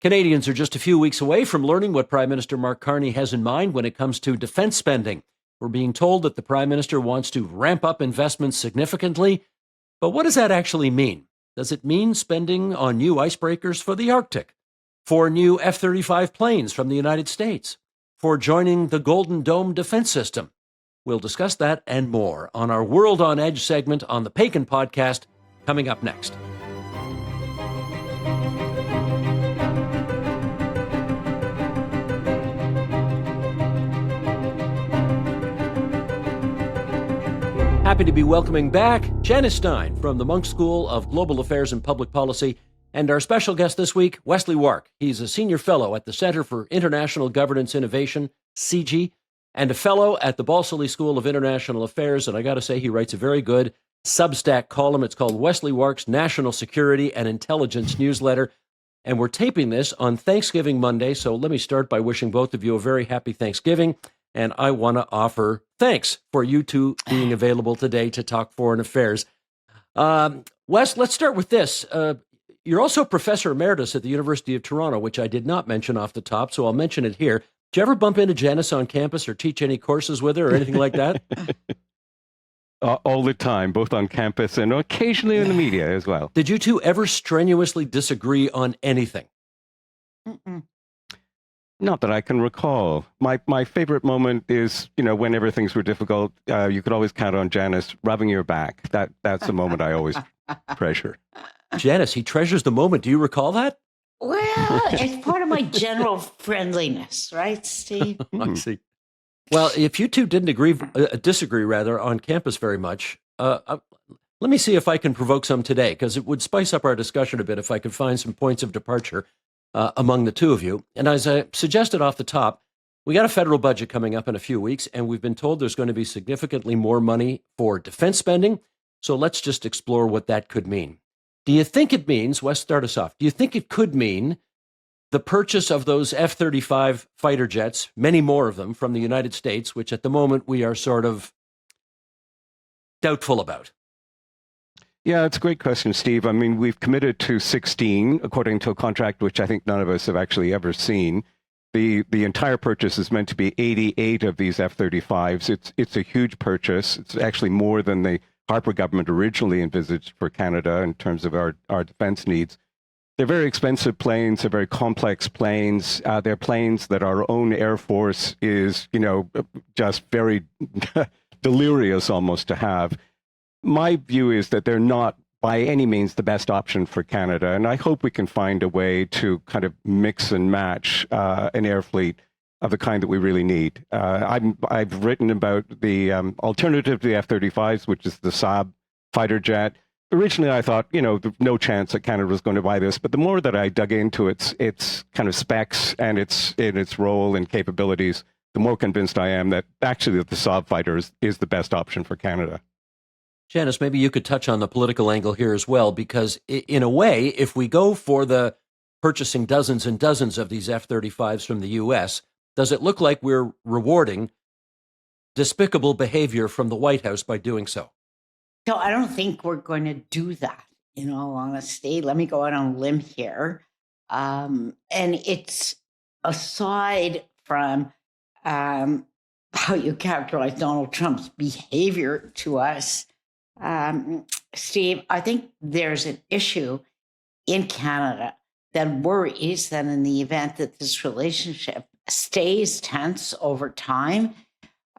Canadians are just a few weeks away from learning what Prime Minister Mark Carney has in mind when it comes to defense spending. We're being told that the Prime Minister wants to ramp up investments significantly. But what does that actually mean? Does it mean spending on new icebreakers for the Arctic? For new F-35 planes from the United States? For joining the Golden Dome defense system? We'll discuss that and more on our World on Edge segment on the Paikin podcast, coming up next. Happy to be welcoming back Janice Stein from the Munk School of Global Affairs and Public Policy, and our special guest this week, Wesley Warks. He's a senior fellow at the Center for International Governance Innovation, CIGI, and a fellow at the Balsillie School of International Affairs. And I got to say, he writes a very good Substack column. It's called Wesley Warks National Security and Intelligence Newsletter. And we're taping this on Thanksgiving Monday. So let me start by wishing both of you a very happy Thanksgiving. And I want to offer thanks for you two being available today to talk foreign affairs. Wes, let's start with this. You're also professor emeritus at the University of Toronto, which I did not mention off the top, so I'll mention it here. Did you ever bump into Janice on campus or teach any courses with her or anything like that? All the time, both on campus and occasionally in the media as well. Did you two ever strenuously disagree on anything? Mm-mm. Not that I can recall. My favorite moment is, whenever things were difficult, you could always count on Janice rubbing your back. That's the moment I always treasure. Janice, he treasures the moment. Do you recall that? Well, it's part of my general friendliness, right, Steve? I see. Well, if you two didn't disagree on campus very much, let me see if I can provoke some today, because it would spice up our discussion a bit if I could find some points of departure among the two of you. And as I suggested off the top, we got a federal budget coming up in a few weeks, and we've been told there's going to be significantly more money for defense spending. So let's just explore what that could mean. Do you think it means, Wes, start us off, do you think it could mean the purchase of those F-35 fighter jets, many more of them from the United States, which at the moment we are sort of doubtful about? Yeah, it's a great question, Steve. I mean, we've committed to 16, according to a contract which I think none of us have actually ever seen. The entire purchase is meant to be 88 of these F-35s. It's a huge purchase. It's actually more than the Harper government originally envisaged for Canada in terms of our defense needs. They're very expensive planes. They're very complex planes. They're planes that our own Air Force is, just very delirious almost to have. My view is that they're not by any means the best option for Canada, and I hope we can find a way to kind of mix and match an air fleet of the kind that we really need. I've written about the alternative to the F-35s, which is the Saab fighter jet. Originally, I thought, there's no chance that Canada was going to buy this, but the more that I dug into its kind of specs and its role and capabilities, the more convinced I am that actually the Saab fighter is the best option for Canada. Janice, maybe you could touch on the political angle here as well, because in a way, if we go for the purchasing dozens and dozens of these F-35s from the U.S., does it look like we're rewarding despicable behavior from the White House by doing so? No, I don't think we're going to do that, in all honesty. Let me go out on a limb here. And it's aside from how you characterize Donald Trump's behavior to us, Steve, I think there's an issue in Canada that worries that in the event that this relationship stays tense over time,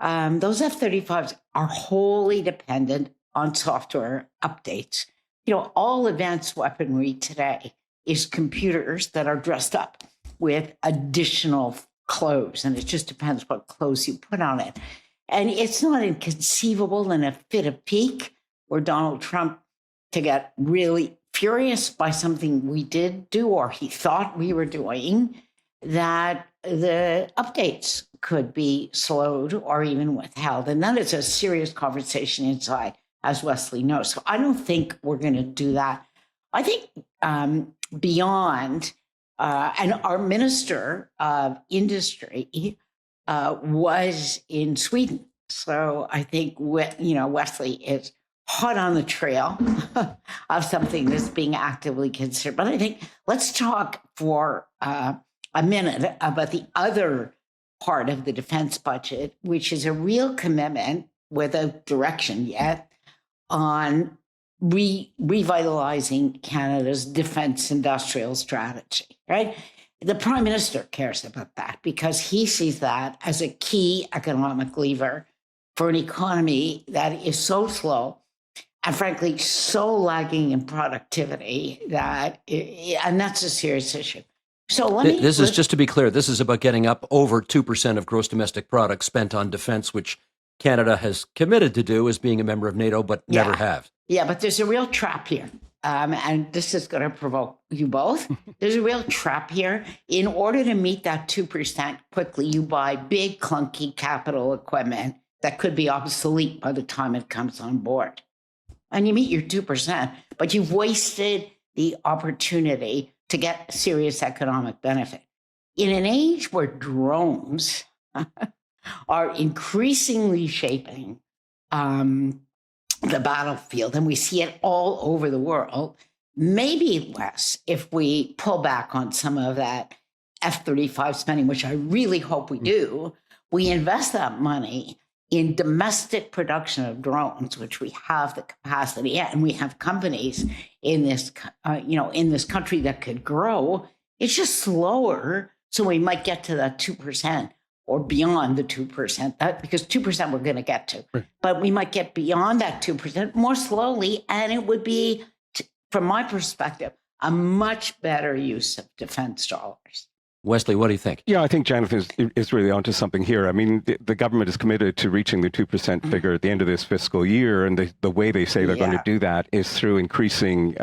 those F-35s are wholly dependent on software updates. All advanced weaponry today is computers that are dressed up with additional clothes, and it just depends what clothes you put on it. And it's not inconceivable in a fit of pique for Donald Trump to get really furious by something we did do or he thought we were doing, that the updates could be slowed or even withheld. And that is a serious conversation inside, as Wesley knows. So I don't think we're going to do that. I think beyond, and our Minister of Industry was in Sweden. So I think, Wesley is hot on the trail of something that's being actively considered. But I think let's talk for a minute about the other part of the defense budget, which is a real commitment without direction yet on revitalizing Canada's defense industrial strategy, right? The Prime Minister cares about that because he sees that as a key economic lever for an economy that is so slow and frankly so lagging in productivity and that's a serious issue. So this is, just to be clear, this is about getting up over 2% of gross domestic product spent on defense, which Canada has committed to do as being a member of NATO, but never have. Yeah, but there's a real trap here. And this is going to provoke you both. There's a real trap here. In order to meet that 2% quickly, you buy big, clunky capital equipment that could be obsolete by the time it comes on board. And you meet your 2%, but you've wasted the opportunity to get serious economic benefit. In an age where drones are increasingly shaping the battlefield, and we see it all over the world, maybe less if we pull back on some of that F-35 spending, which I really hope we do, we invest that money in domestic production of drones, which we have the capacity, and we have companies in this, in this country that could grow. It's just slower, so we might get to that 2% or beyond the 2%. Because 2% we're going to get to, but we might get beyond that 2% more slowly, and it would be, from my perspective, a much better use of defense dollars. Wesley, what do you think? Yeah, I think Janice is really onto something here. I mean, the government is committed to reaching the 2% figure at the end of this fiscal year, and the way they say they're going to do that is through increasing,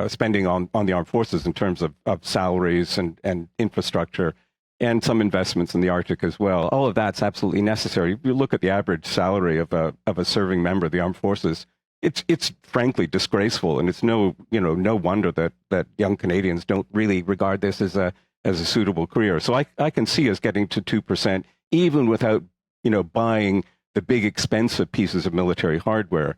spending on the armed forces in terms of salaries and infrastructure, and some investments in the Arctic as well. All of that's absolutely necessary. If you look at the average salary of a serving member of the armed forces, it's frankly disgraceful, and it's no wonder that young Canadians don't really regard this as a suitable career. So I can see us getting to 2% even without, buying the big expensive pieces of military hardware,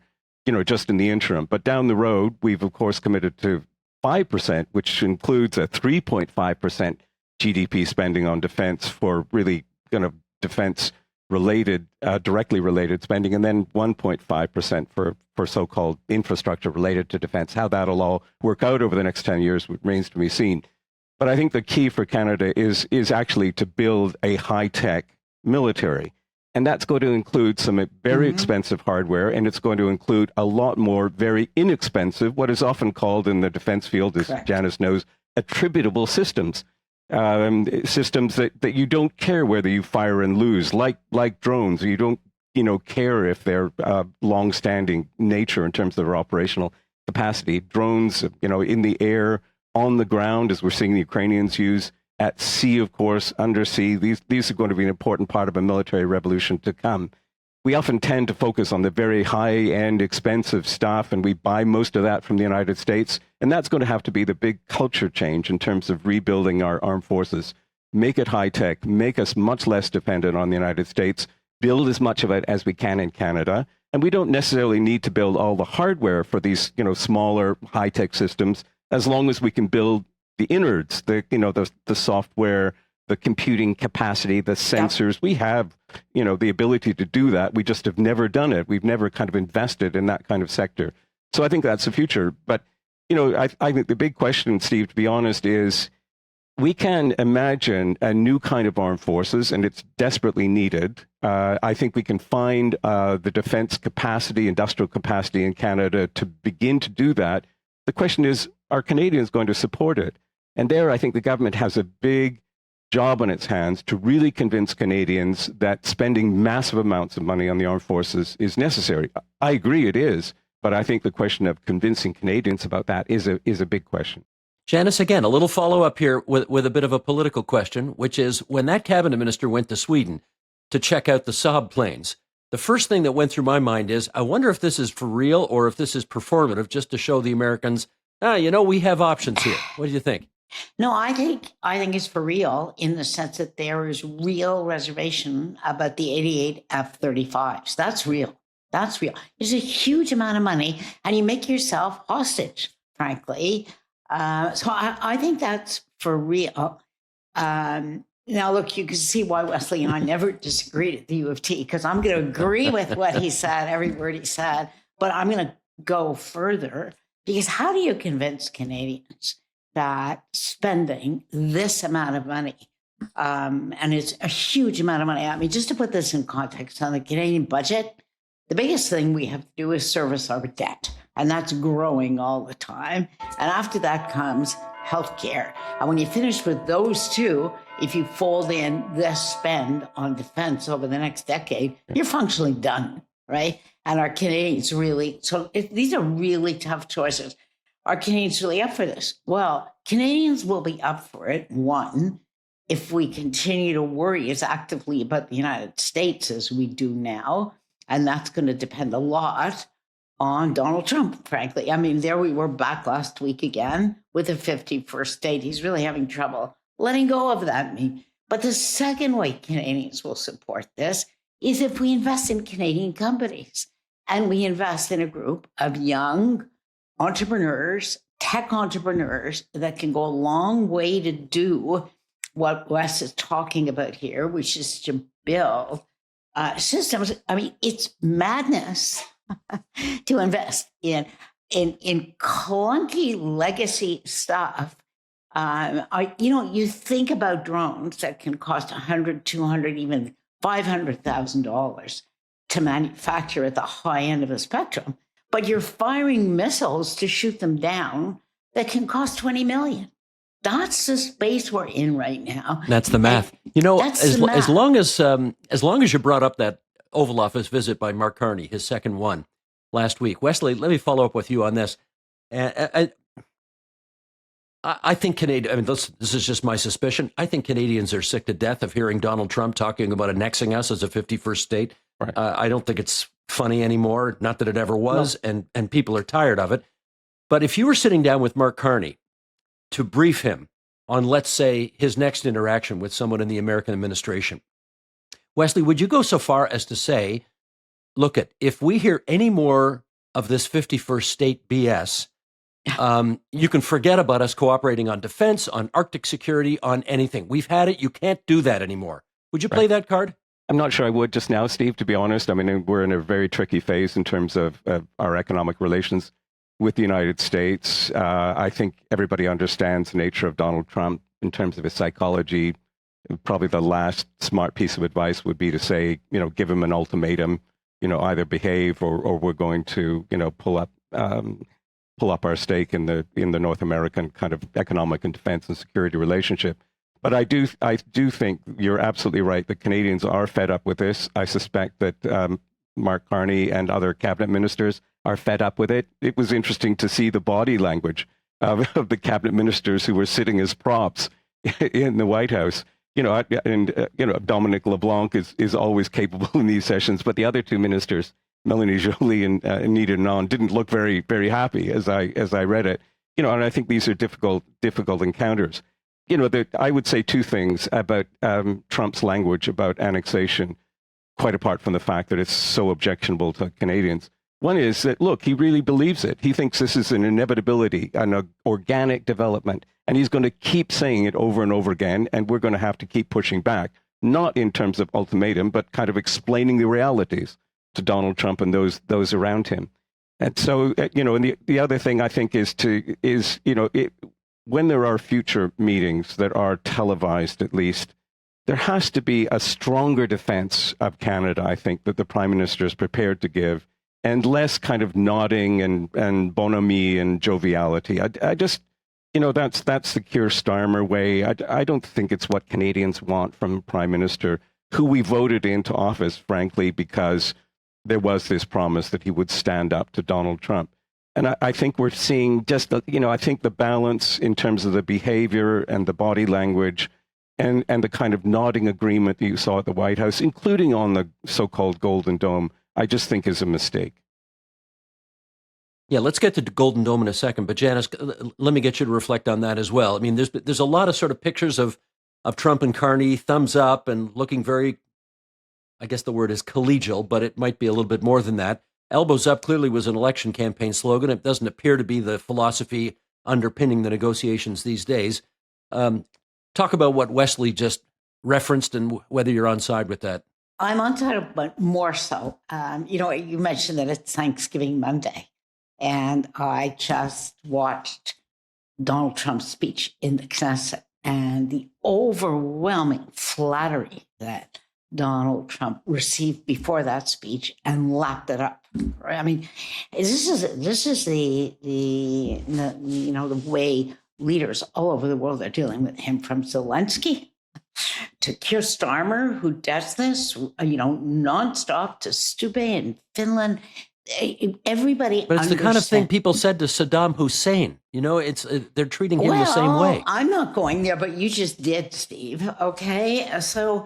just in the interim. But down the road, we've of course committed to 5%, which includes a 3.5% GDP spending on defense for really kind of defense related, directly related spending, and then 1.5% for so-called infrastructure related to defense. How that'll all work out over the next 10 years remains to be seen. But I think the key for Canada is actually to build a high-tech military. And that's going to include some very expensive hardware, and it's going to include a lot more very inexpensive, what is often called in the defense field, as Janice knows, attributable systems. Systems that you don't care whether you fire and lose, like drones. You don't care if they're long-standing nature in terms of their operational capacity. Drones, in the air, on the ground, as we're seeing the Ukrainians use, at sea, of course, undersea. These are going to be an important part of a military revolution to come. We often tend to focus on the very high-end, expensive stuff, and we buy most of that from the United States. And that's going to have to be the big culture change in terms of rebuilding our armed forces. Make it high-tech, make us much less dependent on the United States, build as much of it as we can in Canada. And we don't necessarily need to build all the hardware for these, smaller, high-tech systems, as long as we can build the innards, the software, the computing capacity, the sensors. We have, the ability to do that. We just have never done it. We've never kind of invested in that kind of sector. So I think that's the future. But, I think the big question, Steve, to be honest, is we can imagine a new kind of armed forces, and it's desperately needed. I think we can find the defense capacity, industrial capacity in Canada to begin to do that. The question is, are Canadians going to support it? And there, I think the government has a big job on its hands to really convince Canadians that spending massive amounts of money on the armed forces is necessary. I agree it is, but I think the question of convincing Canadians about that is a big question. Janice, again, a little follow-up here with a bit of a political question, which is when that cabinet minister went to Sweden to check out the Saab planes, the first thing that went through my mind is, I wonder if this is for real or if this is performative, just to show the Americans, we have options here. What do you think? No, I think it's for real in the sense that there is real reservation about the 88 F-35s. That's real. That's real. It's a huge amount of money, and you make yourself hostage, frankly. So I think that's for real. Now, look, you can see why Wesley and I never disagreed at the U of T, because I'm going to agree with what he said, every word he said, but I'm going to go further, because how do you convince Canadians that spending this amount of money, and it's a huge amount of money. I mean, just to put this in context, on the Canadian budget, the biggest thing we have to do is service our debt, and that's growing all the time. And after that comes healthcare. And when you finish with those two, if you fold in this spend on defense over the next decade, you're functionally done, right? And our Canadians really, these are really tough choices. Are Canadians really up for this? Well, Canadians will be up for it, one, if we continue to worry as actively about the United States as we do now. And that's going to depend a lot on Donald Trump, frankly. I mean, there we were back last week again with the 51st state. He's really having trouble letting go of that. But the second way Canadians will support this is if we invest in Canadian companies, and we invest in a group of young entrepreneurs, tech entrepreneurs that can go a long way to do what Wes is talking about here, which is to build systems. I mean, it's madness to invest in clunky legacy stuff. You think about drones that can cost $100, $200, even $500,000 to manufacture at the high end of the spectrum, but you're firing missiles to shoot them down that can cost $20 million. That's the space we're in right now. That's the math. As long as you brought up that Oval Office visit by Mark Carney, his second one last week, Wesley, let me follow up with you on this. I think this is just my suspicion. I think Canadians are sick to death of hearing Donald Trump talking about annexing us as a 51st state. Right. I don't think it's funny anymore. Not that it ever was, no. and people are tired of it. But if you were sitting down with Mark Carney to brief him on, let's say, his next interaction with someone in the American administration, Wesley, would you go so far as to say, look, if we hear any more of this 51st state BS, you can forget about us cooperating on defense, on Arctic security, on anything. We've had it. You can't do that anymore. Would you play that card? I'm not sure I would just now, Steve, to be honest. I mean, we're in a very tricky phase in terms of our economic relations with the United States. I think everybody understands the nature of Donald Trump in terms of his psychology. Probably the last smart piece of advice would be to say, give him an ultimatum, either behave or we're going to, pull up our stake in the North American kind of economic and defense and security relationship. But I do think you're absolutely right. The Canadians are fed up with this. I suspect that Mark Carney and other cabinet ministers are fed up with it. It was interesting to see the body language of the cabinet ministers who were sitting as props in the White House. Dominic LeBlanc is always capable in these sessions, but the other two ministers, Melanie Joly and Anita Anand, didn't look very, very happy as I read it. And I think these are difficult encounters. I would say two things about Trump's language about annexation, quite apart from the fact that it's so objectionable to Canadians. One is that, look, he really believes it. He thinks this is an inevitability, an organic development, and he's going to keep saying it over and over again, and we're going to have to keep pushing back, not in terms of ultimatum, but kind of explaining the realities to Donald Trump and those around him. And so, and the other thing I think is when there are future meetings that are televised, at least, there has to be a stronger defense of Canada, I think, that the Prime Minister is prepared to give, and less kind of nodding and bonhomie and joviality. I just, that's the Keir Starmer way. I don't think it's what Canadians want from a Prime Minister who we voted into office, frankly, because there was this promise that he would stand up to Donald Trump. And I think we're seeing I think the balance in terms of the behavior and the body language and the kind of nodding agreement that you saw at the White House, including on the so-called Golden Dome, I just think is a mistake. Yeah, let's get to the Golden Dome in a second. But Janice, let me get you to reflect on that as well. I mean, there's a lot of sort of pictures of Trump and Carney, thumbs up and looking very I guess the word is collegial, but it might be a little bit more than that. Elbows up clearly was an election campaign slogan. It doesn't appear to be the philosophy underpinning the negotiations these days. Talk about what Wesley just referenced and whether you're on side with that. I'm on side, but more so. You mentioned that it's Thanksgiving Monday, and I just watched Donald Trump's speech in the Knesset and the overwhelming flattery that Donald Trump received before that speech and lapped it up. I mean, this is the way leaders all over the world are dealing with him, from Zelensky to Keir Starmer, who does this, nonstop, to Stube in Finland. Everybody, but it's the kind of thing people said to Saddam Hussein. They're treating him the same way. I'm not going there, but you just did, Steve. Okay, so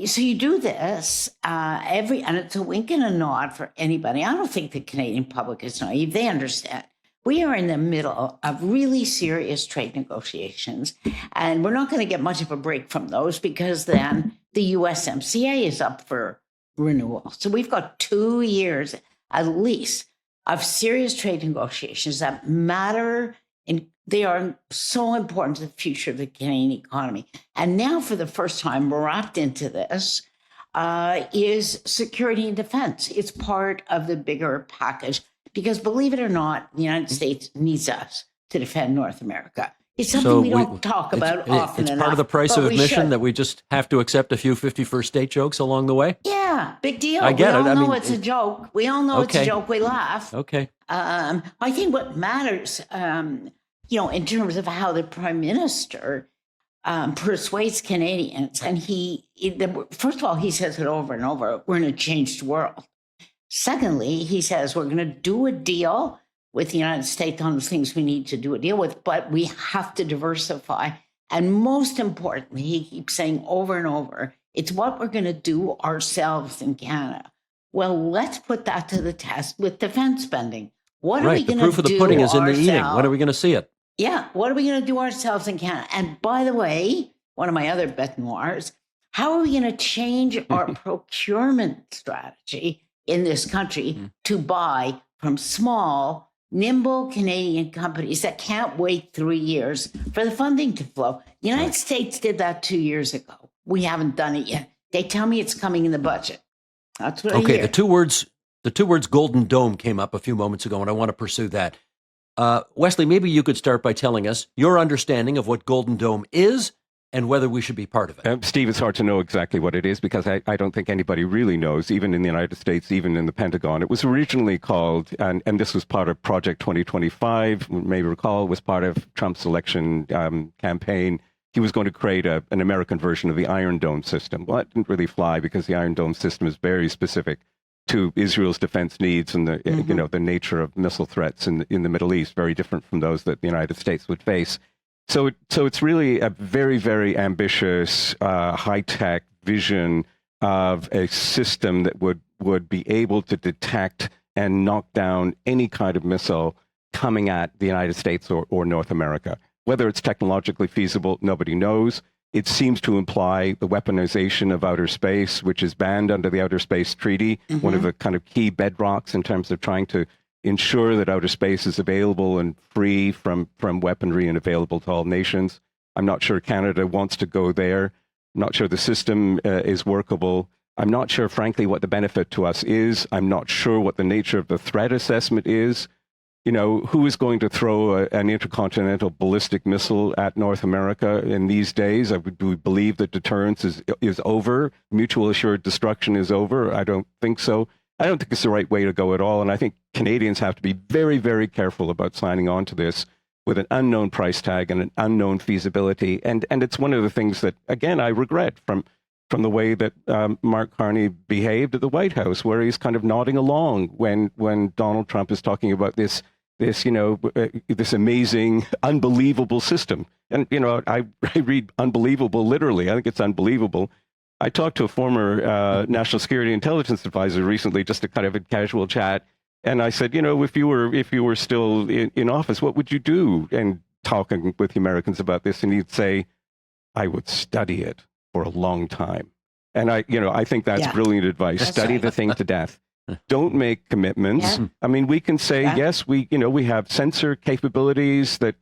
so you do this and it's a wink and a nod for anybody. I don't think the Canadian public is naive. They understand. We are in the middle of really serious trade negotiations, and we're not going to get much of a break from those, because then the USMCA is up for renewal. So we've got 2 years at least of serious trade negotiations that matter, and they are so important to the future of the Canadian economy. And now, for the first time, wrapped into this is security and defense. It's part of the bigger package, because, believe it or not, the United States needs us to defend North America. It's something we don't talk about often enough. It's part of the price of admission that we just have to accept a few 51st state jokes along the way? Yeah, big deal. I get it. We all know it's a joke. We all know it's a joke. We laugh. Okay. I think what matters, in terms of how the Prime Minister persuades Canadians, and first of all, he says it over and over, we're in a changed world. Secondly, he says we're going to do a deal with the United States on the things we need to do a deal with, but we have to diversify. And most importantly, he keeps saying over and over, it's what we're going to do ourselves in Canada. Well, let's put that to the test with defense spending. What are we going to do? The proof of the pudding is in the eating. When are we going to see it? Yeah, what are we going to do ourselves in Canada? And by the way, one of my other bête noirs, how are we going to change our procurement strategy in this country to buy from small, nimble Canadian companies that can't wait 3 years for the funding to flow? The United States did that 2 years ago. We haven't done it yet. They tell me it's coming in the budget. That's what I hear. The two words Golden Dome came up a few moments ago, and I want to pursue that. Wesley, maybe you could start by telling us your understanding of what Golden Dome is and whether we should be part of it. Steve, it's hard to know exactly what it is, because I don't think anybody really knows, even in the United States, even in the Pentagon. It was originally called, and this was part of Project 2025, you may recall, was part of Trump's election campaign. He was going to create an American version of the Iron Dome system. Well, that didn't really fly, because the Iron Dome system is very specific to Israel's defense needs and the the nature of missile threats in the Middle East, very different from those that the United States would face. So it's really a very, very ambitious, high-tech vision of a system that would be able to detect and knock down any kind of missile coming at the United States or North America. Whether it's technologically feasible, nobody knows. It seems to imply the weaponization of outer space, which is banned under the Outer Space Treaty, one of the kind of key bedrocks in terms of trying to ensure that outer space is available and free from weaponry and available to all nations. I'm not sure Canada wants to go there. I'm not sure the system is workable. I'm not sure, frankly, what the benefit to us is. I'm not sure what the nature of the threat assessment is. Who is going to throw an intercontinental ballistic missile at North America in these days? Do we believe that deterrence is over? Mutual assured destruction is over? I don't think so. I don't think it's the right way to go at all. And I think Canadians have to be very, very careful about signing on to this with an unknown price tag and an unknown feasibility. And it's one of the things that, again, I regret from the way that Mark Carney behaved at the White House, where he's kind of nodding along when Donald Trump is talking about this amazing, unbelievable system. And, I read unbelievable literally. I think it's unbelievable. I talked to a former national security intelligence advisor recently, just a kind of a casual chat. And I said, if you were still in office, what would you do? And talking with the Americans about this, and he'd say, I would study it for a long time. And I think that's brilliant advice. That's Study right. the thing to death. Don't make commitments. Yeah. I mean, we can say, yes, we have sensor capabilities that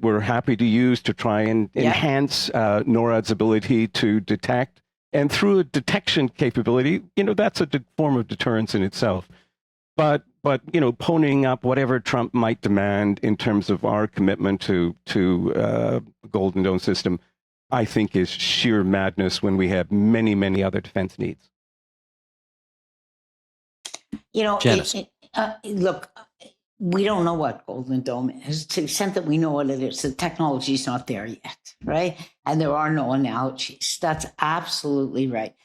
we're happy to use to try and enhance NORAD's ability to detect. And through a detection capability, that's a form of deterrence in itself. But ponying up whatever Trump might demand in terms of our commitment to Golden Dome system, I think is sheer madness when we have many, many other defense needs. Janice. Look, we don't know what Golden Dome is. To the extent that we know what it is, the technology's not there yet, right? And there are no analogies. That's absolutely right.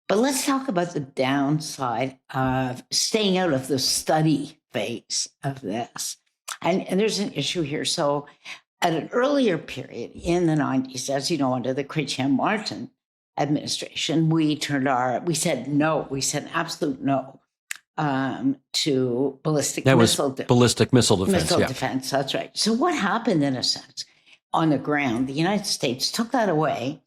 But let's talk about the downside of staying out of the study phase of this. And there's an issue here. So at an earlier period in the 90s, as you know, under the Chrétien-Martin administration, we said no. We said absolute no to ballistic missile defense. Ballistic missile defense. Missile defense, that's right. So what happened in a sense on the ground? The United States took that away,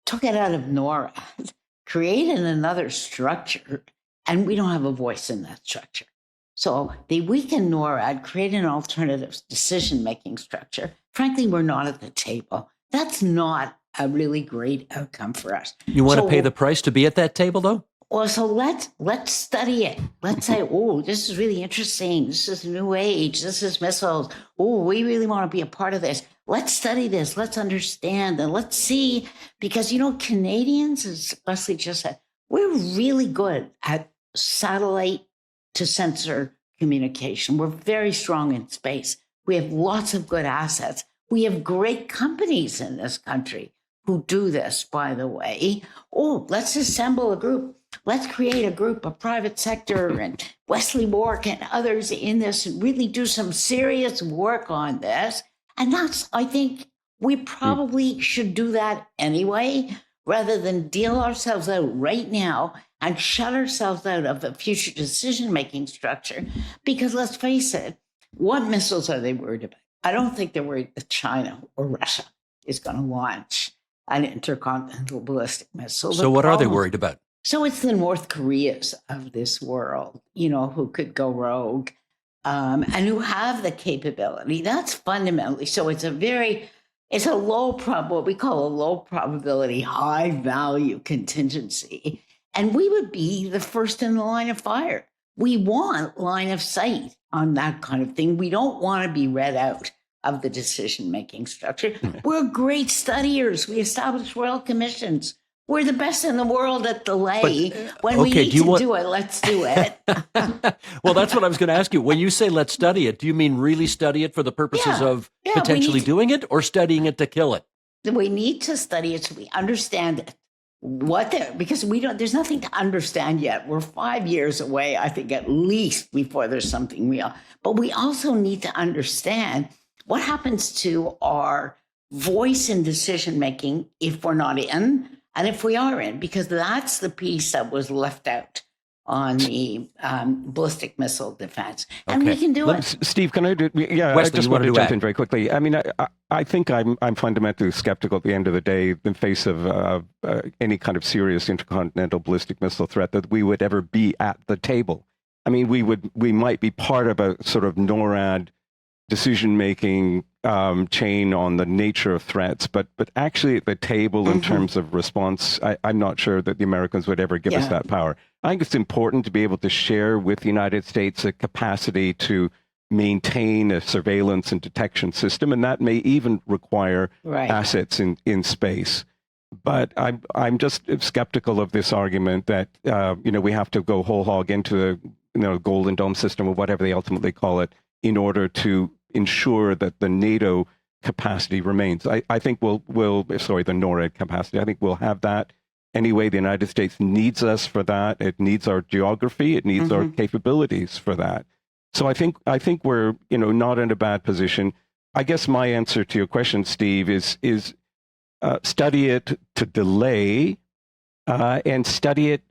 took it out of NORAD, created another structure, and we don't have a voice in that structure. So they weakened NORAD, created an alternative decision-making structure. Frankly, we're not at the table. That's not a really great outcome for us. You want to pay the price to be at that table, though? Well, so let's study it. Let's say, oh, this is really interesting. This is a new age. This is missiles. Oh, we really want to be a part of this. Let's study this. Let's understand and let's see. Because, Canadians, as Wesley just said, we're really good at satellite to sensor communication. We're very strong in space. We have lots of good assets. We have great companies in this country who do this, by the way. Oh, let's assemble a group. Let's create a group of private sector and Wesley Warks and others in this and really do some serious work on this. And I think we probably should do that anyway, rather than deal ourselves out right now and shut ourselves out of a future decision-making structure. Because let's face it, what missiles are they worried about? I don't think they're worried that China or Russia is going to launch an intercontinental ballistic missile. So what are they worried about? So it's the North Koreas of this world, who could go rogue and who have the capability. That's fundamentally. So it's a low what we call a low probability, high value contingency. And we would be the first in the line of fire. We want line of sight on that kind of thing. We don't want to be read out of the decision-making structure. We're great studiers. We establish royal commissions. We're the best in the world at delay. When we need to do it, let's do it. Well, that's what I was going to ask you. When you say let's study it, do you mean really study it for the purposes of potentially doing it or studying it to kill it? We need to study it so we understand it. Because there's nothing to understand yet. We're 5 years away, I think, at least before there's something real. But we also need to understand what happens to our voice in decision-making if we're not in, and if we are in, because that's the piece that was left out on the ballistic missile defense. And we can do it. Steve, can I do? Yeah, Wesley, I just wanted to jump in very quickly. I mean, I think I'm fundamentally skeptical at the end of the day in face of any kind of serious intercontinental ballistic missile threat that we would ever be at the table. I mean, we might be part of a sort of NORAD decision-making chain on the nature of threats, but actually at the table in terms of response, I'm not sure that the Americans would ever give us that power. I think it's important to be able to share with the United States a capacity to maintain a surveillance and detection system, and that may even require assets in space. But I'm just skeptical of this argument that we have to go whole hog into the Golden Dome system or whatever they ultimately call it in order to ensure that the NATO capacity remains. I think the NORAD capacity. I think we'll have that anyway. The United States needs us for that. It needs our geography. It needs our capabilities for that. So I think we're not in a bad position. I guess my answer to your question, Steve, is study it to delay and study it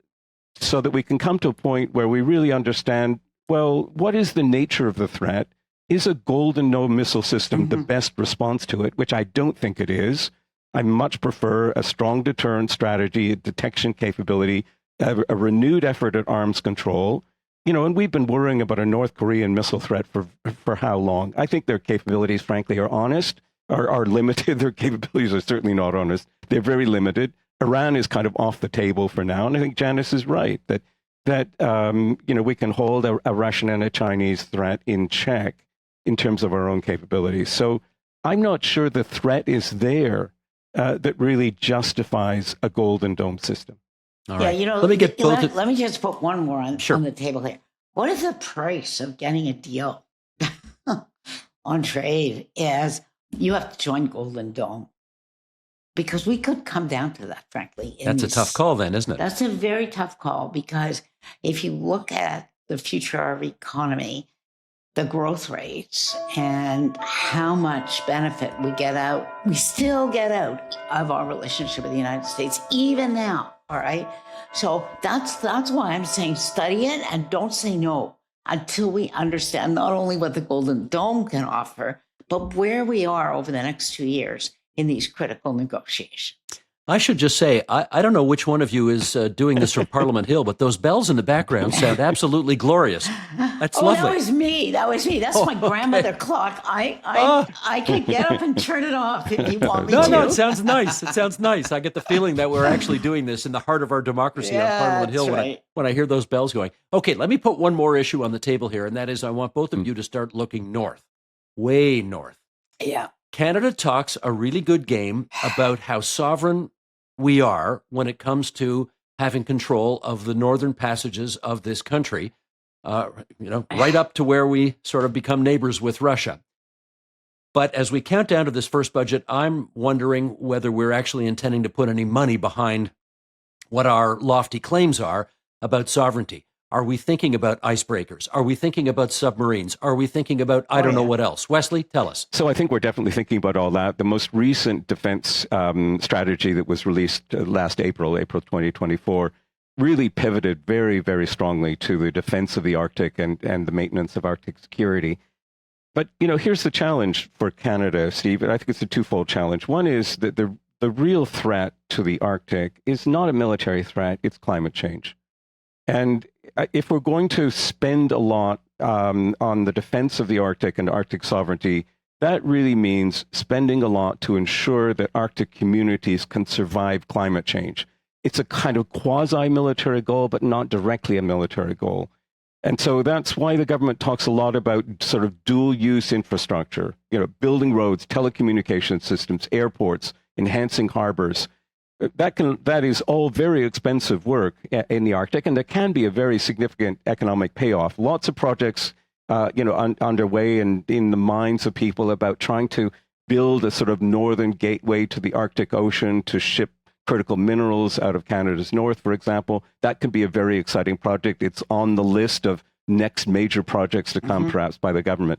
so that we can come to a point where we really understand, well, what is the nature of the threat? Is a Golden Dome missile system the best response to it, which I don't think it is. I much prefer a strong deterrent strategy, a detection capability, a renewed effort at arms control. And we've been worrying about a North Korean missile threat for how long? I think their capabilities, frankly, are limited. Their capabilities are certainly not honest. They're very limited. Iran is kind of off the table for now. And I think Janice is right that we can hold a Russian and a Chinese threat in check in terms of our own capabilities. So I'm not sure the threat is there that really justifies a Golden Dome system. All right. Let me just put one more on the table here. What is the price of getting a deal on trade? Is you have to join Golden Dome, because we could come down to that, frankly. That's a tough call then, isn't it? That's a very tough call, because if you look at the future of our economy, the growth rates and how much benefit we still get out of our relationship with the United States, even now. All right. So that's why I'm saying study it and don't say no until we understand not only what the Golden Dome can offer, but where we are over the next 2 years in these critical negotiations. I should just say, I don't know which one of you is doing this from Parliament Hill, but those bells in the background sound absolutely glorious. That's lovely. That was me. That's my grandmother clock. I could get up and turn it off if you want me to. No, it sounds nice. I get the feeling that we're actually doing this in the heart of our democracy on Parliament Hill when I hear those bells going. Okay, let me put one more issue on the table here, and that is I want both of you to start looking north, way north. Yeah. Canada talks a really good game about how sovereign we are when it comes to having control of the northern passages of this country, right up to where we sort of become neighbors with Russia. But as we count down to this first budget, I'm wondering whether we're actually intending to put any money behind what our lofty claims are about sovereignty. Are we thinking about icebreakers? Are we thinking about submarines? Are we thinking about, I don't know what else? Wesley, tell us. So I think we're definitely thinking about all that. The most recent defense strategy that was released last April 2024, really pivoted very, very strongly to the defense of the Arctic and the maintenance of Arctic security. But, here's the challenge for Canada, Steve, and I think it's a twofold challenge. One is that the real threat to the Arctic is not a military threat, it's climate change. And if we're going to spend a lot on the defense of the Arctic and Arctic sovereignty, that really means spending a lot to ensure that Arctic communities can survive climate change. It's a kind of quasi-military goal, but not directly a military goal. And so that's why the government talks a lot about sort of dual-use infrastructure, building roads, telecommunication systems, airports, enhancing harbors. That is all very expensive work in the Arctic, and there can be a very significant economic payoff. Lots of projects, underway and in the minds of people about trying to build a sort of northern gateway to the Arctic Ocean to ship critical minerals out of Canada's north, for example. That could be a very exciting project. It's on the list of next major projects to come, perhaps, by the government.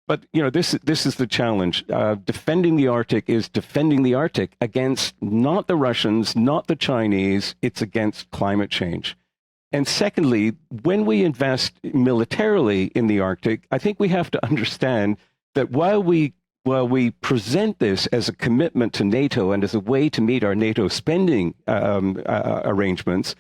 But, this is the challenge. Defending the Arctic is defending the Arctic against not the Russians, not the Chinese. It's against climate change. And secondly, when we invest militarily in the Arctic, I think we have to understand that while we present this as a commitment to NATO and as a way to meet our NATO spending arrangements,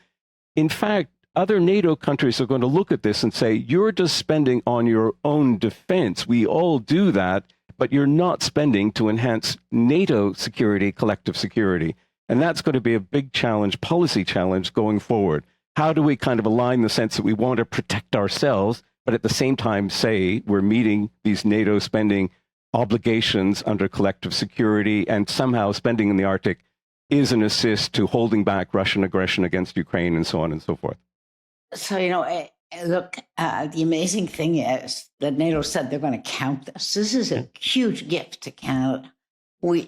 in fact, other NATO countries are going to look at this and say, you're just spending on your own defense. We all do that, but you're not spending to enhance NATO security, collective security. And that's going to be a big challenge, policy challenge going forward. How do we kind of align the sense that we want to protect ourselves, but at the same time say we're meeting these NATO spending obligations under collective security, and somehow spending in the Arctic is an assist to holding back Russian aggression against Ukraine and so on and so forth? So, look, the amazing thing is that NATO said they're going to count this. This is a huge gift to Canada. When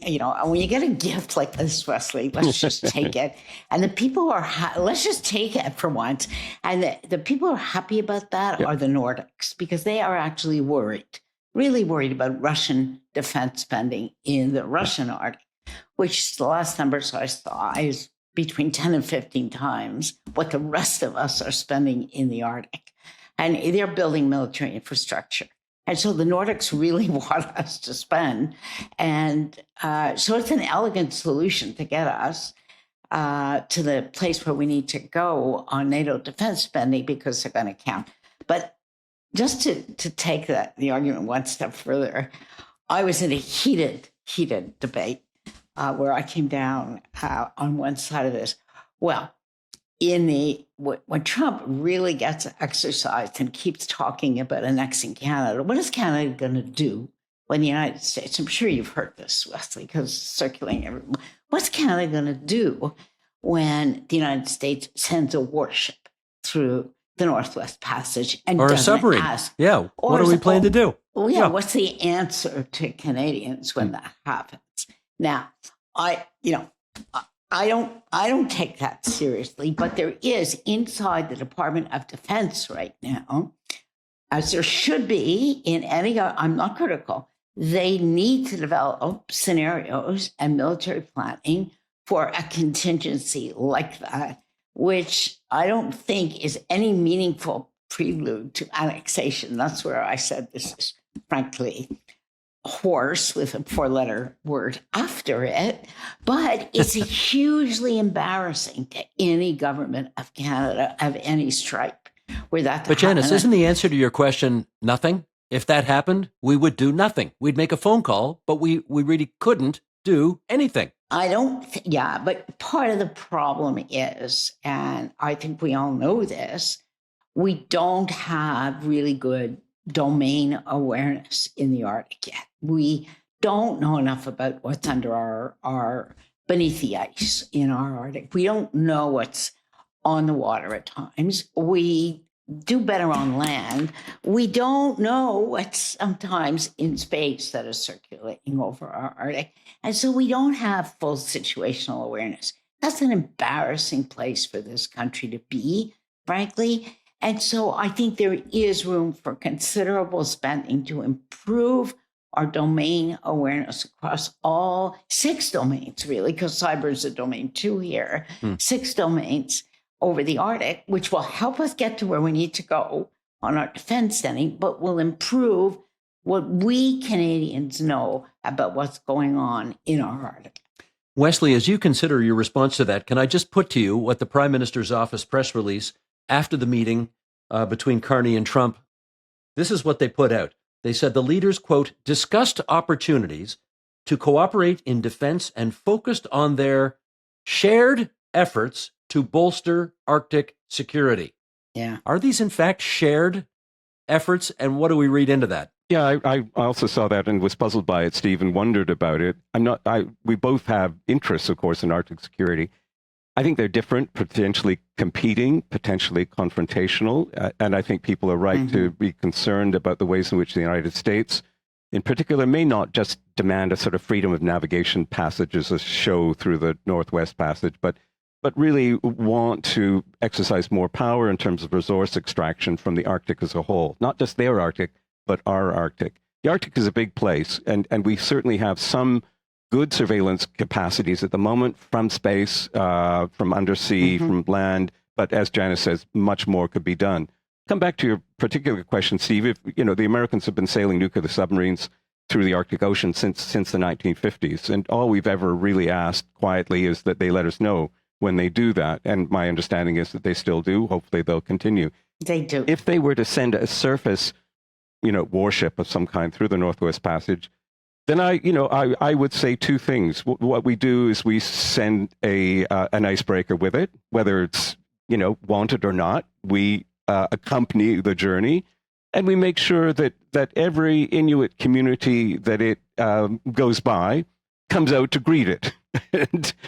you get a gift like this, Wesley, let's just take it. And the people are, let's just take it for once. And the people who are happy about that are the Nordics, because they are actually really worried about Russian defense spending in the Russian Arctic, which the last numbers I saw is between 10 and 15 times what the rest of us are spending in the Arctic. And they're building military infrastructure. And so the Nordics really want us to spend. And so it's an elegant solution to get us to the place where we need to go on NATO defense spending, because they're going to count. But just to take the argument one step further, I was in a heated debate where I came down on one side of this. Well, when Trump really gets exercised and keeps talking about annexing Canada, what is Canada going to do when the United States, I'm sure you've heard this, Wesley, because it's circulating everywhere. What's Canada going to do when the United States sends a warship through the Northwest Passage and or a submarine? Yeah. What do we plan to do? Well, yeah. What's the answer to Canadians when that happens? Now, I don't take that seriously, but there is inside the Department of Defense right now, as there should be in any, I'm not critical, they need to develop scenarios and military planning for a contingency like that, which I don't think is any meaningful prelude to annexation. That's where I said this is frankly horse with a 4-letter word after it, but it's hugely embarrassing to any government of Canada of any stripe where that. But Janice, isn't the answer to your question nothing? If that happened, we would do nothing. We'd make a phone call, but we really couldn't do anything. I don't, yeah, but part of the problem is, and I think we all know this, we don't have really good domain awareness in the Arctic yet. We don't know enough about what's under our beneath the ice in our Arctic. We don't know what's on the water at times. We do better on land. We don't know what's sometimes in space that is circulating over our Arctic. And so we don't have full situational awareness. That's an embarrassing place for this country to be, frankly. And so I think there is room for considerable spending to improve our domain awareness across all 6 domains, really, because cyber is a domain 2 here, 6 domains over the Arctic, which will help us get to where we need to go on our defense spending, but will improve what we Canadians know about what's going on in our Arctic. Wesley, as you consider your response to that, can I just put to you what the Prime Minister's office press release after the meeting between Carney and Trump, this is what they put out. They said the leaders, quote, discussed opportunities to cooperate in defense and focused on their shared efforts to bolster Arctic security. Yeah. Are these, in fact, shared efforts? And what do we read into that? Yeah, I also saw that and was puzzled by it, Steve, and wondered about it. We both have interests, of course, in Arctic security. I think they're different, potentially competing, potentially confrontational. And I think people are right to be concerned about the ways in which the United States, in particular, may not just demand a sort of freedom of navigation passage as a show through the Northwest Passage, but really want to exercise more power in terms of resource extraction from the Arctic as a whole. Not just their Arctic, but our Arctic. The Arctic is a big place, and we certainly have some good surveillance capacities at the moment from space, from undersea, from land. But as Janice says, much more could be done. Come back to your particular question, Steve. If, the Americans have been sailing nuclear submarines through the Arctic Ocean since the 1950s. And all we've ever really asked quietly is that they let us know when they do that. And my understanding is that they still do. Hopefully they'll continue. They do. If they were to send a surface, warship of some kind through the Northwest Passage, then I would say 2 things. What we do is we send an icebreaker with it, whether it's, wanted or not. We accompany the journey, and we make sure that every Inuit community that it goes by comes out to greet it,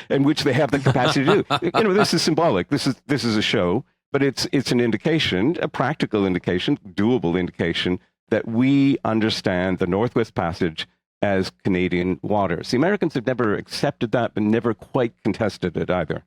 and which they have the capacity to do. This is symbolic. This is a show, but it's an indication, a practical indication, doable indication that we understand the Northwest Passage as Canadian waters. The Americans have never accepted that, but never quite contested it either.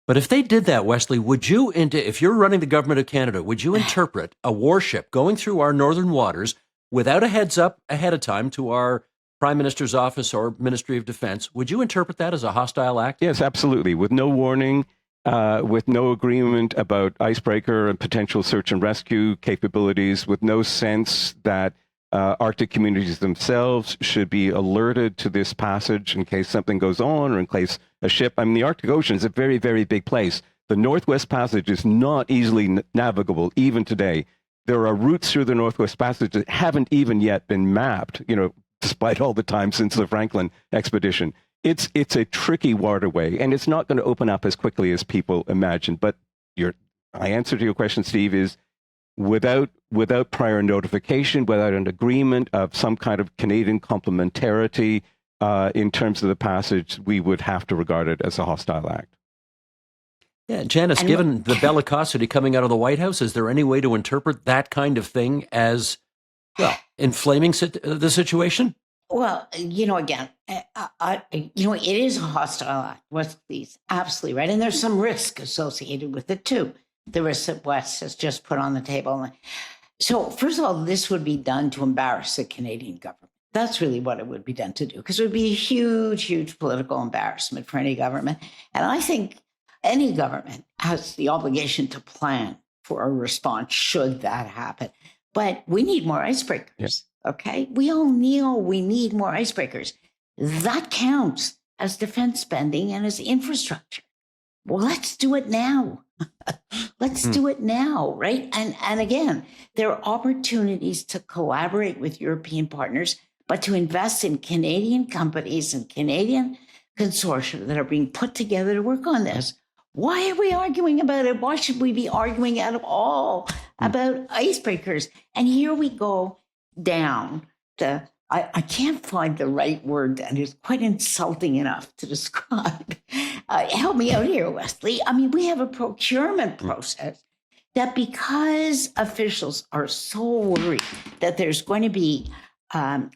But if they did that, Wesley, if you're running the government of Canada, would you interpret a warship going through our northern waters without a heads up ahead of time to our Prime Minister's office or Ministry of Defense? Would you interpret that as a hostile act? Yes, absolutely. With no warning. with no agreement about icebreaker and potential search and rescue capabilities, with no sense that Arctic communities themselves should be alerted to this passage in case something goes on or in case a ship. I mean, the Arctic Ocean is a very, very big place. The Northwest Passage is not easily navigable even today. There are routes through the Northwest Passage that haven't even yet been mapped, despite all the time since the Franklin expedition. It's a tricky waterway, and it's not going to open up as quickly as people imagine. But my answer to your question, Steve, is without prior notification, without an agreement of some kind of Canadian complementarity in terms of the passage, we would have to regard it as a hostile act. Yeah, Janice, given the bellicosity coming out of the White House, is there any way to interpret that kind of thing as, inflaming the situation? Well, again, it is a hostile act. Wesley's absolutely right. And there's some risk associated with it, too. The risk that Wes has just put on the table. So, first of all, this would be done to embarrass the Canadian government. That's really what it would be done to do, because it would be a huge, huge political embarrassment for any government. And I think any government has the obligation to plan for a response should that happen. But we need more icebreakers. Yes. Okay, we all know we need more icebreakers. That counts as defense spending and as infrastructure. Well, let's do it now. Let's do it now, right? And again, there are opportunities to collaborate with European partners, but to invest in Canadian companies and Canadian consortia that are being put together to work on this. Why are we arguing about it? Why should we be arguing at all about icebreakers? And here we go down to, I can't find the right word that is quite insulting enough to describe. Help me out here, Wesley. I mean, we have a procurement process that, because officials are so worried that there's going to be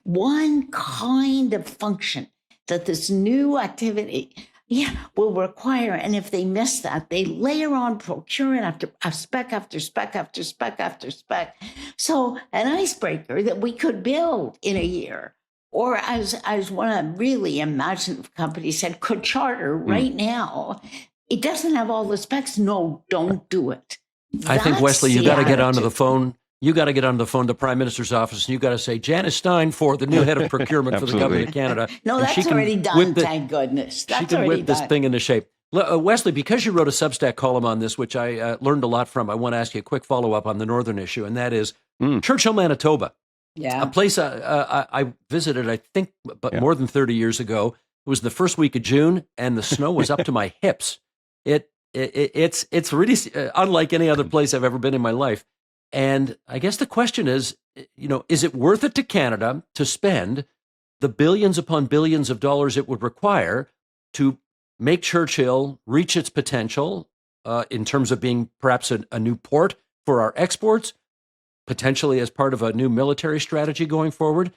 one kind of function that this new activity will require. And if they miss that, they layer on procurement after spec after spec after spec after spec. So an icebreaker that we could build in a year, or as one really imaginative company said, could charter right now. It doesn't have all the specs. No, don't do it. I think, Wesley, you got to get onto the phone. You got to get on the phone to the Prime Minister's office, and you got to say, Janice Stein for the new head of procurement for the government of Canada. No, that's already done, thank goodness. That's she can whip this thing into shape. Wesley, because you wrote a Substack column on this, which I learned a lot from, I want to ask you a quick follow-up on the northern issue, and that is Churchill, Manitoba. Yeah. A place I visited, I think, more than 30 years ago. It was the first week of June, and the snow was up to my hips. It's really unlike any other place I've ever been in my life. And I guess the question is, is it worth it to Canada to spend the billions upon billions of dollars it would require to make Churchill reach its potential in terms of being perhaps a new port for our exports, potentially as part of a new military strategy going forward,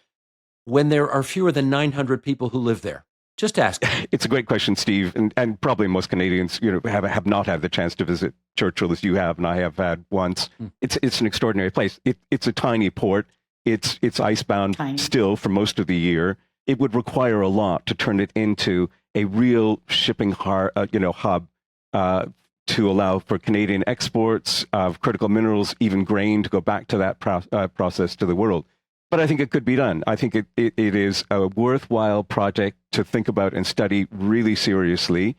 when there are fewer than 900 people who live there? Just ask. It's a great question, Steve, and probably most Canadians, have not had the chance to visit Churchill as you have, and I have had once. It's an extraordinary place. It's a tiny port. It's icebound still for most of the year. It would require a lot to turn it into a real shipping hub to allow for Canadian exports of critical minerals, even grain, to go back to that process to the world. But I think it could be done. I think it is a worthwhile project to think about and study really seriously,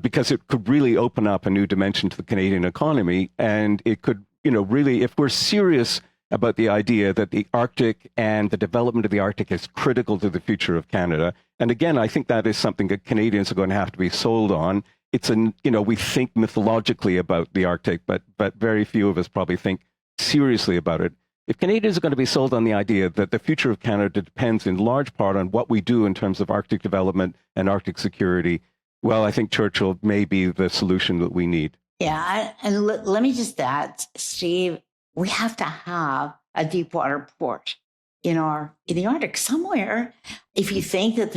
because it could really open up a new dimension to the Canadian economy. And it could, really, if we're serious about the idea that the Arctic and the development of the Arctic is critical to the future of Canada. And again, I think that is something that Canadians are going to have to be sold on. We think mythologically about the Arctic, but very few of us probably think seriously about it. If Canadians are going to be sold on the idea that the future of Canada depends in large part on what we do in terms of Arctic development and Arctic security, well, I think Churchill may be the solution that we need. Yeah, and let me just add, Steve, we have to have a deep water port in the Arctic somewhere. If you think that,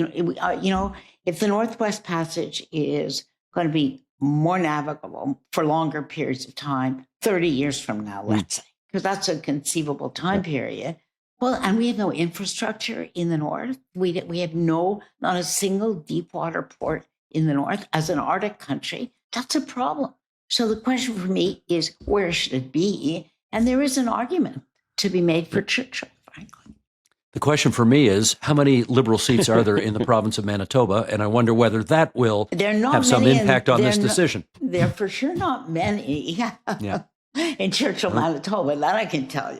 if the Northwest Passage is going to be more navigable for longer periods of time, 30 years from now, let's say, because that's a conceivable time period. Well, and we have no infrastructure in the north. We have not a single deep water port in the north as an Arctic country, that's a problem. So the question for me is, where should it be? And there is an argument to be made for Churchill, frankly. The question for me is, how many Liberal seats are there in the province of Manitoba? And I wonder whether that will have some impact on this decision. There are for sure not many in Churchill, Manitoba. That I can tell you.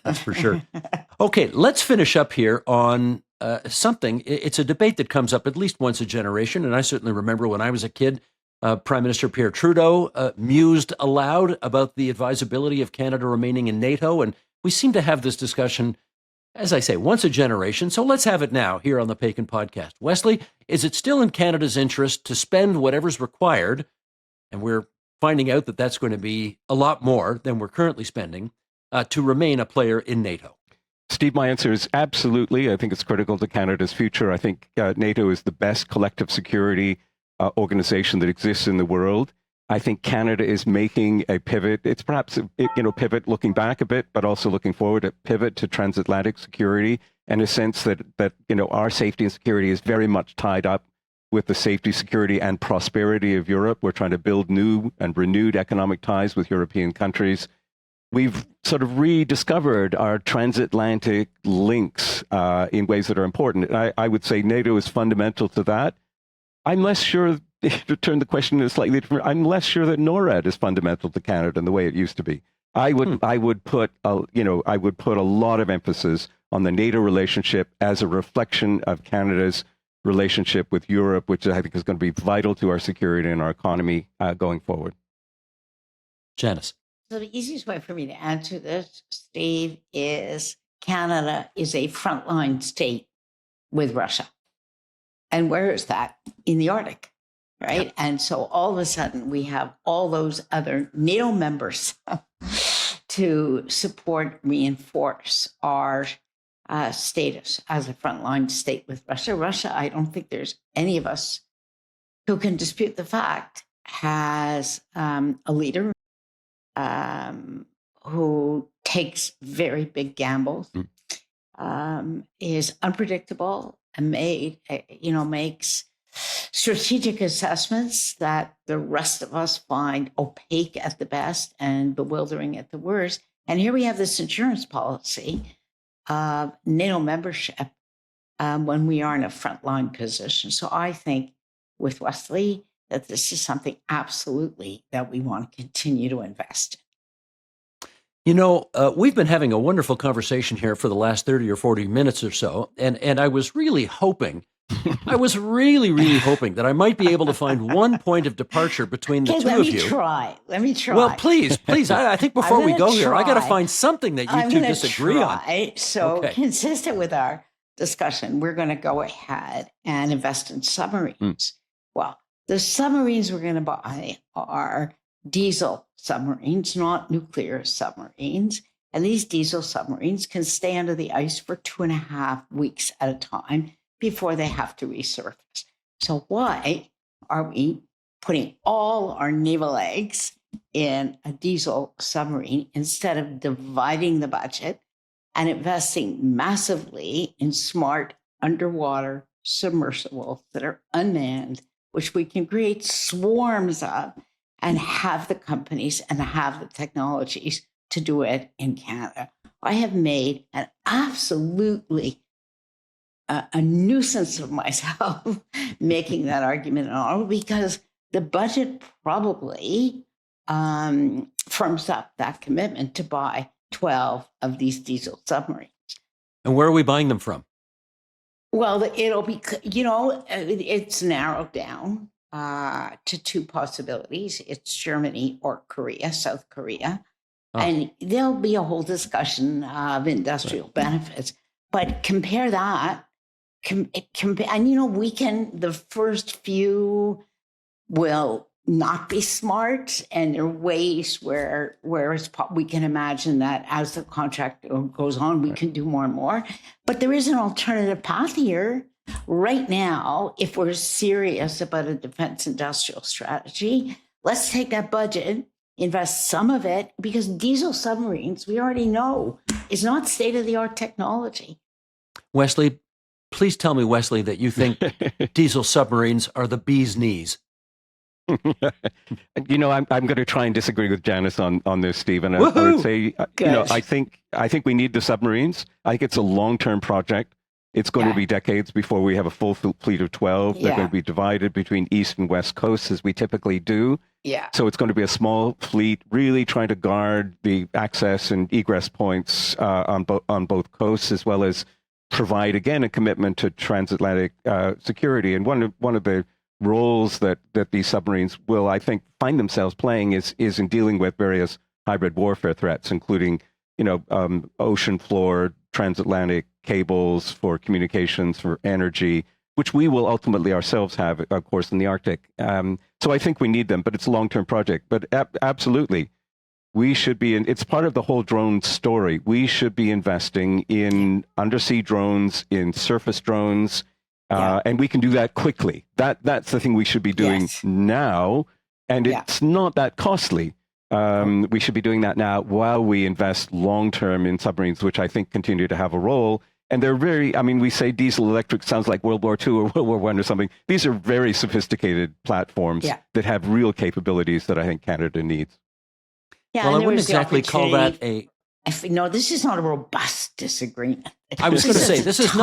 That's for sure. Okay, let's finish up here on something. It's a debate that comes up at least once a generation. And I certainly remember when I was a kid, Prime Minister Pierre Trudeau mused aloud about the advisability of Canada remaining in NATO. And we seem to have this discussion, as I say, once a generation. So let's have it now here on the Paikin podcast. Wesley, is it still in Canada's interest to spend whatever's required? And we're finding out that that's going to be a lot more than we're currently spending to remain a player in NATO. Steve, my answer is absolutely. I think it's critical to Canada's future. I think NATO is the best collective security organization that exists in the world. I think Canada is making a pivot. It's perhaps pivot looking back a bit, but also looking forward, a pivot to transatlantic security, and a sense that our safety and security is very much tied up with the safety, security, and prosperity of Europe. We're trying to build new and renewed economic ties with European countries. We've sort of rediscovered our transatlantic links in ways that are important. I would say NATO is fundamental to that. I'm less sure, to turn the question slightly different, I'm less sure that NORAD is fundamental to Canada in the way it used to be. I would put a lot of emphasis on the NATO relationship as a reflection of Canada's relationship with Europe, which I think is going to be vital to our security and our economy going forward. Janice. So the easiest way for me to answer this, Steve, is Canada is a frontline state with Russia. And where is that? In the Arctic, right? Yep. And so all of a sudden we have all those other NATO members to support, reinforce our status as a frontline state with Russia. Russia, I don't think there's any of us who can dispute the fact, has a leader who takes very big gambles, is unpredictable, and makes strategic assessments that the rest of us find opaque at the best and bewildering at the worst. And here we have this insurance policy of NATO membership when we are in a frontline position. So I think with Wesley that this is something absolutely that we want to continue to invest in. We've been having a wonderful conversation here for the last 30 or 40 minutes or so, and I was really hoping, really hoping that I might be able to find one point of departure between the two of you. Let me try. Well, please. I think before we go here, I got to find something that you two disagree on. So consistent with our discussion, we're going to go ahead and invest in submarines. Well, the submarines we're going to buy are diesel submarines, not nuclear submarines. And these diesel submarines can stay under the ice for 2.5 weeks at a time before they have to resurface. So why are we putting all our naval eggs in a diesel submarine instead of dividing the budget and investing massively in smart underwater submersibles that are unmanned, which we can create swarms of, and have the companies and have the technologies to do it in Canada? I have made an absolutely a nuisance of myself making that argument at all, because the budget probably firms up that commitment to buy 12 of these diesel submarines. And where are we buying them from? Well, it'll be, it's narrowed down to two possibilities. It's Germany or Korea, South Korea. Oh. And there'll be a whole discussion of industrial benefits. But compare that, and the first few will not be smart, and there are ways where we can imagine that as the contract goes on, we can do more and more. But there is an alternative path here. Right now, if we're serious about a defense industrial strategy, let's take that budget, invest some of it, because diesel submarines, we already know, is not state-of-the-art technology. Wesley, please tell me, Wesley, that you think diesel submarines are the bee's knees. You know, I'm going to try and disagree with Janice on this, Steve. And I would say, you know, I think we need the submarines. I think it's a long-term project. It's going to be decades before we have a full fleet of 12. They're going to be divided between East and West coasts, as we typically do. Yeah. So it's going to be a small fleet, really trying to guard the access and egress points on both coasts, as well as provide, again, a commitment to transatlantic security. And one of the roles that these submarines will, I think, find themselves playing is in dealing with various hybrid warfare threats, including, you know, ocean floor, transatlantic cables for communications, for energy, which we will ultimately ourselves have, of course, in the Arctic. So I think we need them, but it's a long-term project. But absolutely, we should be it's part of the whole drone story. We should be investing in undersea drones, in surface drones, and we can do that quickly. That's the thing we should be doing now, and it's not that costly. We should be doing that now while we invest long-term in submarines, which I think continue to have a role. And they're very, I mean, we say diesel electric sounds like World War II or World War I or something. These are very sophisticated platforms that have real capabilities that I think Canada needs. Yeah, well, I wouldn't exactly call that no, this is not a robust disagreement. I was going to say, this is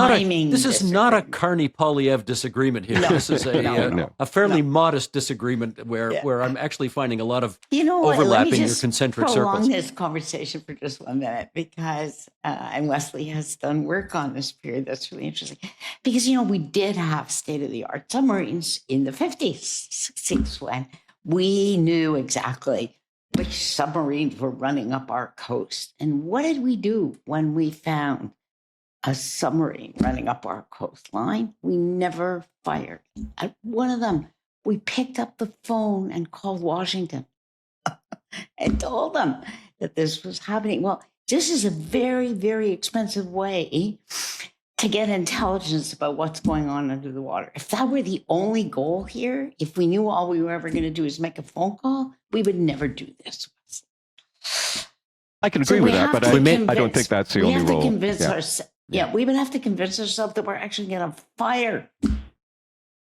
not a Carney-Poilievre disagreement here. This is a fairly modest disagreement where I'm actually finding a lot of overlap in your concentric circles. Prolong this conversation for just 1 minute, because and Wesley has done work on this period that's really interesting. Because, we did have state-of-the-art submarines in the 50s, 60s, when we knew exactly which submarines were running up our coast. And what did we do when we found a submarine running up our coastline? We never fired at one of them. We picked up the phone and called Washington and told them that this was happening. Well, this is a very, very expensive way to get intelligence about what's going on under the water. If that were the only goal here, if we knew all we were ever going to do is make a phone call, we would never do this. I can agree with that, but I don't think that's the only role. We have to convince we would have to convince ourselves that we're actually going to fire.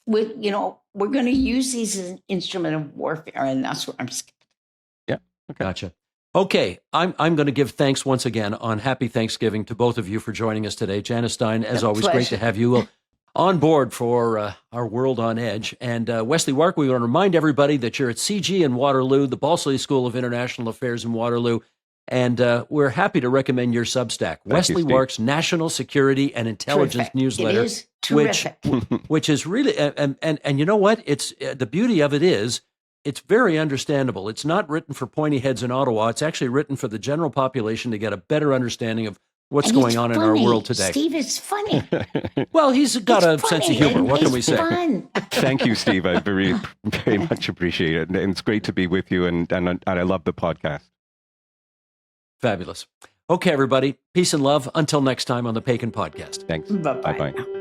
We're going to use these as an instrument of warfare, and that's where I'm skipping. Yeah, okay. Gotcha. Okay, I'm going to give thanks once again on Happy Thanksgiving to both of you for joining us today. Janice Stein, as always, great to have you on board for our World on Edge. And Wesley Warks, we want to remind everybody that you're at CG in Waterloo, the Balsley School of International Affairs in Waterloo, and we're happy to recommend your Substack, Wesley Warks National Security and Intelligence Newsletter. It is terrific. which is really, and you know what? It's the beauty of it is, it's very understandable. It's not written for pointy heads in Ottawa. It's actually written for the general population to get a better understanding of what's going on in our world today. Steve, it's funny. Well, he's got a sense of humor. What can we say? Thank you, Steve. I very, very much appreciate it. And it's great to be with you. And I love the podcast. Fabulous. Okay, everybody. Peace and love. Until next time on the Paikin Podcast. Thanks. Bye-bye. Bye-bye.